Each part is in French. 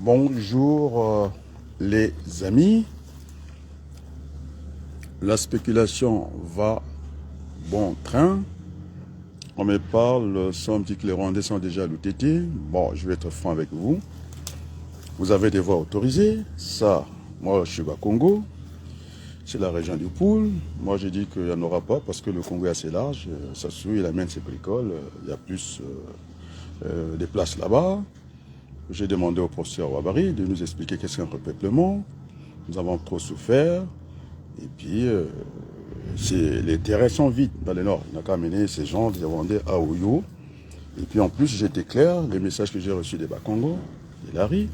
Bonjour les amis, la spéculation va bon train, on me parle, ça me dit que les Rwandais sont déjà à l'OTT. Bon, je vais être franc avec vous, vous avez des voix autorisées, ça, moi je suis à Congo, c'est la région du Poul, moi j'ai dit qu'il n'y en aura pas parce que le Congo est assez large, ça se il amène ses bricoles, il y a plus des places là-bas. J'ai demandé au professeur Wabari de nous expliquer qu'est-ce qu'un repeuplement. Nous avons trop souffert. Et puis, les terrains sont vides dans le nord. On n'a qu'à amener ces gens, les Rwandais à Oyo. Et puis en plus, j'étais clair, les messages que j'ai reçus des Bakongo, des Lari,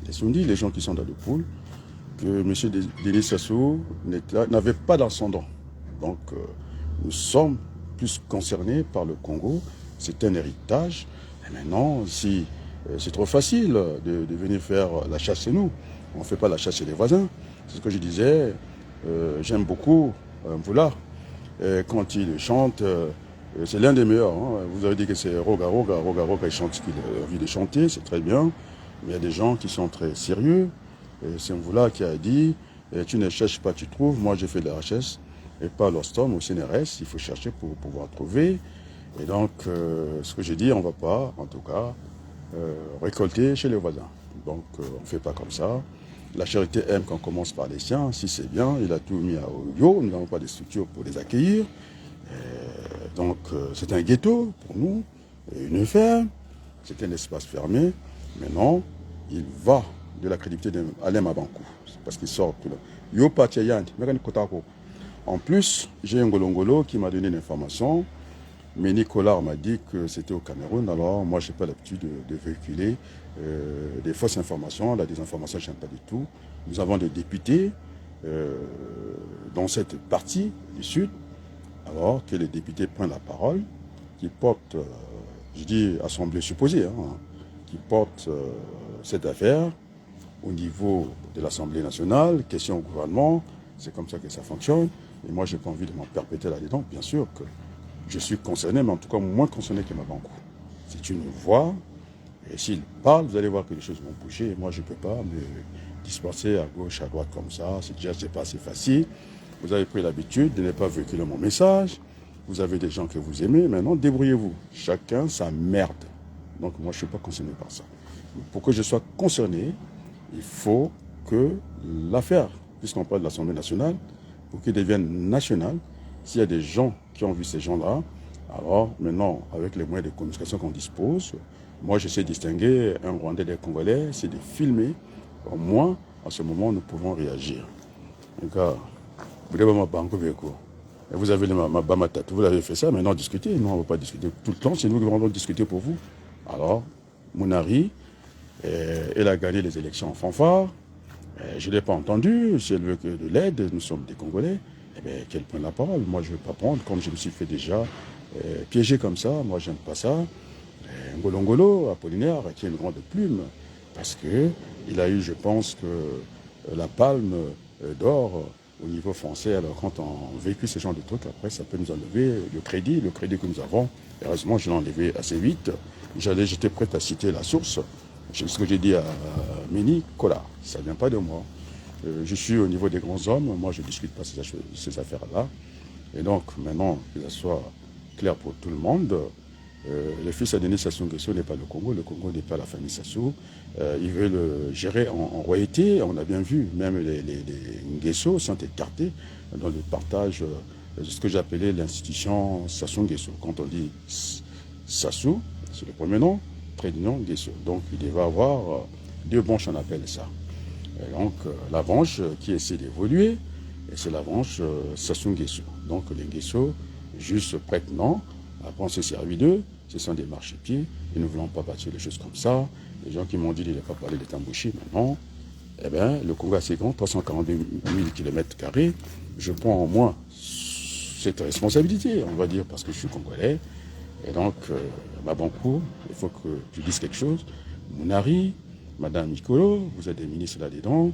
des Sundi, les gens qui sont dans le pool, que M. Denis Sassou n'avait pas d'ascendant. Donc, nous sommes plus concernés par le Congo. C'est un héritage. Et maintenant, si c'est trop facile de venir faire la chasse chez nous. On ne fait pas la chasse chez les voisins. C'est ce que je disais. J'aime beaucoup Mvula. Quand il chante, c'est l'un des meilleurs. Hein. Vous avez dit que c'est Roga Roga. Roga Roga, il chante ce qu'il a envie de chanter. C'est très bien. Mais il y a des gens qui sont très sérieux. C'est Mvula qui a dit tu ne cherches pas, tu trouves. Moi, j'ai fait de la recherche. Et pas l'Ostom, au CNRS. Il faut chercher pour pouvoir trouver. Et donc, ce que j'ai dit, on ne va pas, en tout cas, récolter chez les voisins. Donc on ne fait pas comme ça. La charité aime qu'on commence par les siens. Si c'est bien, il a tout mis à Oyo. Nous n'avons pas de structure pour les accueillir. Donc c'est un ghetto pour nous, une ferme. C'est un espace fermé. Maintenant, il va de la crédibilité d'Alem à Bankou. Parce qu'il sort tout là. Yo Patiayan, en plus, j'ai un Golongolo qui m'a donné l'information. Mais Nicolas m'a dit que c'était au Cameroun, alors moi je n'ai pas l'habitude de véhiculer des fausses informations, la désinformation je n'aime pas du tout. Nous avons des députés dans cette partie du Sud, alors que les députés prennent la parole, qui portent, je dis assemblée supposée, hein, qui portent cette affaire au niveau de l'Assemblée nationale, question au gouvernement, c'est comme ça que ça fonctionne, et moi je n'ai pas envie de m'en perpétrer là-dedans, bien sûr que je suis concerné, mais en tout cas moins concerné que Mabankou. C'est une voix, et s'il parle, vous allez voir que les choses vont bouger. Et moi, je ne peux pas me disperser à gauche, à droite comme ça. C'est déjà pas assez facile. Vous avez pris l'habitude de ne pas véhiculer mon message. Vous avez des gens que vous aimez. Maintenant, débrouillez-vous. Chacun sa merde. Donc moi, je ne suis pas concerné par ça. Pour que je sois concerné, il faut que l'affaire, puisqu'on parle de l'Assemblée nationale, pour qu'elle devienne nationale, s'il y a des gens qui ont vu ces gens-là, alors maintenant, avec les moyens de communication qu'on dispose, moi je sais distinguer un Rwandais des Congolais, c'est de filmer. Au moins, à ce moment, nous pouvons réagir. Donc, vous avez ma banque, vous avez ma tête, vous avez fait ça, maintenant discutez. Nous, on ne va pas discuter tout le temps, c'est nous qui allons discuter pour vous. Alors, Mounari, elle a gagné les élections en fanfare. Je ne l'ai pas entendu, si elle veut que de l'aide, nous sommes des Congolais. Eh bien, qu'elle prenne la parole. Moi, je ne veux pas prendre, comme je me suis fait déjà piéger comme ça. Moi, je n'aime pas ça. Ngolongolo, Apollinaire, qui est une grande plume, parce qu'il a eu, je pense, que la palme d'or au niveau français. Alors, quand on véhicule ce genre de trucs, après, ça peut nous enlever le crédit que nous avons. Heureusement, je l'ai enlevé assez vite. J'étais prêt à citer la source. C'est ce que j'ai dit à Méni Kola. Ça ne vient pas de moi. Je suis au niveau des grands hommes, moi je ne discute pas ces affaires-là. Et donc maintenant, que ça soit clair pour tout le monde, le fils à Denis Sassou Nguesso n'est pas le Congo n'est pas la famille Sassou. Ils veulent gérer en royauté, on a bien vu, même les Nguesso sont écartés dans le partage de ce que j'appelais l'institution Sassou Nguesso. Quand on dit Sassou, c'est le premier nom, prénom Nguesso. Donc il devait avoir deux branches, on appelle ça. Et donc, la branche qui essaie d'évoluer, c'est la branche Sassou Nguesso. Donc, les Nguesso, juste prêtent non. Après, on s'est servi d'eux. Ce sont des marchepieds. Ils ne voulons pas bâtir les choses comme ça. Les gens qui m'ont dit qu'il ne pas parler des Tambouchi, maintenant, eh bien, le Congo est assez grand, 342 000 km². Je prends en moi cette responsabilité, on va dire, parce que je suis Congolais. Et donc, Mabankou, il faut que tu dises quelque chose. Mounari, Madame Mikolo, vous êtes des ministres là-dedans,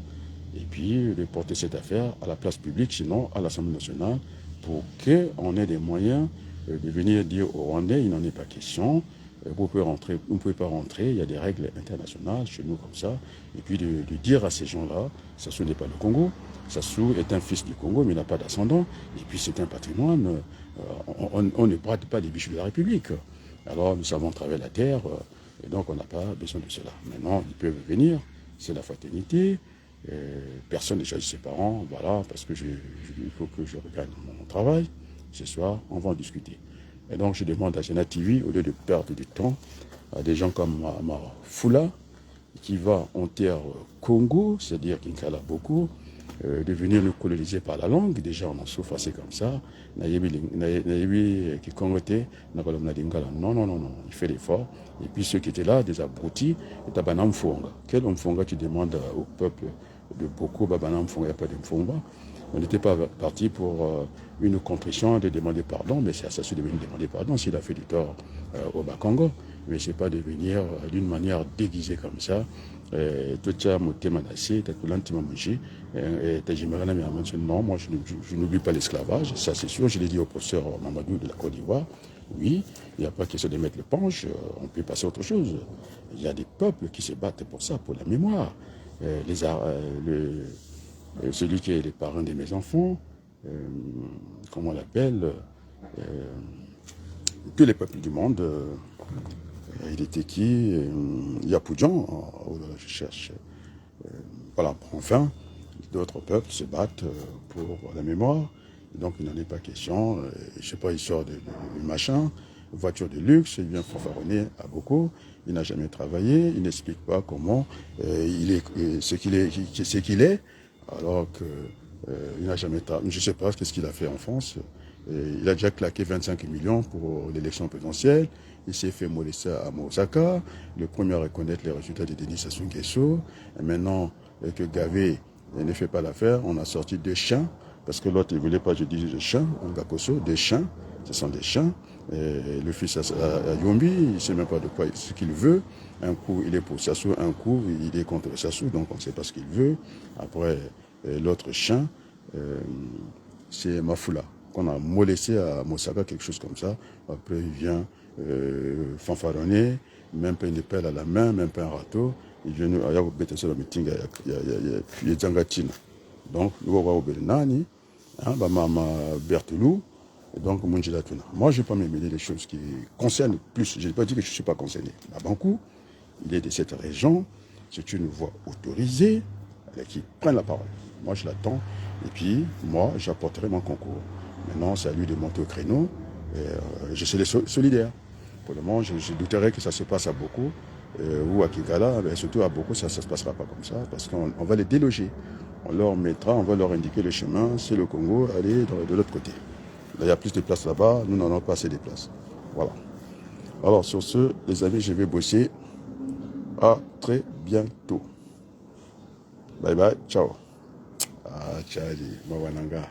et puis de porter cette affaire à la place publique, sinon à l'Assemblée nationale, pour qu'on ait des moyens de venir dire aux Rwandais, il n'en est pas question, Vous ne pouvez pas rentrer, il y a des règles internationales chez nous comme ça. Et puis de dire à ces gens-là, Sassou n'est pas le Congo. Sassou est un fils du Congo, mais il n'a pas d'ascendant. Et puis c'est un patrimoine. On ne brade pas les bijoux de la République. Alors nous savons travailler la terre, et donc on n'a pas besoin de cela. Maintenant, ils peuvent venir, c'est la fraternité. Personne ne choisit ses parents, voilà, parce que il faut que je regagne mon travail. Ce soir, on va en discuter. Et donc je demande à Jana TV, au lieu de perdre du temps, à des gens comme Fula, qui va en terre Congo, c'est-à-dire Kinkala beaucoup, de venir nous coloniser par la langue. Déjà, on en souffre assez comme ça. Non, non, non, non, il fait l'effort. Et puis ceux qui étaient là, des abrutis, et Tabanam Fonga. Quel Mfonga tu demandes au peuple de Boko, Babanam Fonga, il n'y a pas de Mfonga. On n'était pas parti pour une contrition de demander pardon, mais c'est à Sassou de venir demander pardon s'il a fait du tort au Bakongo. Mais ce n'est pas de venir d'une manière déguisée comme ça. Tout ça, non, moi je n'oublie pas l'esclavage, ça c'est sûr, je l'ai dit au professeur Mamadou de la Côte d'Ivoire. Oui, il n'y a pas question de mettre le penche, on peut passer à autre chose. Il y a des peuples qui se battent pour ça, pour la mémoire. Celui qui est le parrain de mes enfants, comment on l'appelle, tous les peuples du monde, il était qui Yapoudjan, je cherche. Voilà, enfin, d'autres peuples se battent pour la mémoire. Donc il n'en est pas question. Je ne sais pas, il sort de machin, voiture de luxe, il vient fanfaronner à beaucoup. Il n'a jamais travaillé, il n'explique pas comment il est ce qu'il est, alors que il n'a jamais travaillé. Je ne sais pas ce qu'il a fait en France. Il a déjà claqué 25 millions pour l'élection présidentielle. Il s'est fait molester à Osaka, le premier à reconnaître les résultats de Denis Sassou Nguesso. Et maintenant que Gavé ne fait pas l'affaire, on a sorti 2 chiens, parce que l'autre ne voulait pas, je dis des chiens, en Gakoso, des chiens, ce sont des chiens. Et le fils à Yombi, il ne sait même pas de quoi ce qu'il veut. Un coup, il est pour Sassou, un coup, il est contre Sassou, donc on ne sait pas ce qu'il veut. Après, l'autre chien, c'est Mafula, qu'on a molesté à Mosaka, quelque chose comme ça. Après, il vient fanfaronner, même pas une pelle à la main, même pas un râteau. Il vient nous avoir bêté sur le meeting, il y a Djangatina. Donc, nous allons voir Nani, Mama Bertoulou, et donc Munjila Tuna. Moi, je ne vais pas me mêler les choses qui concernent plus. Je n'ai pas dit que je ne suis pas concerné. À Bankou, il est de cette région, c'est une voix autorisée qui prenne la parole. Moi, je l'attends. Et puis, moi, j'apporterai mon concours. Maintenant, c'est à lui de monter au créneau. Je serai solidaire. Pour le moment, je douterais que ça se passe à beaucoup, ou à Kigali, mais surtout à beaucoup, ça ne se passera pas comme ça, parce qu'on va les déloger. On va leur indiquer le chemin, c'est le Congo, allez de l'autre côté. Là, il y a plus de place là-bas, nous n'en avons pas assez de place. Voilà. Alors, sur ce, les amis, je vais bosser. À très bientôt. Bye bye, ciao. Ah, Charlie, Mawananga.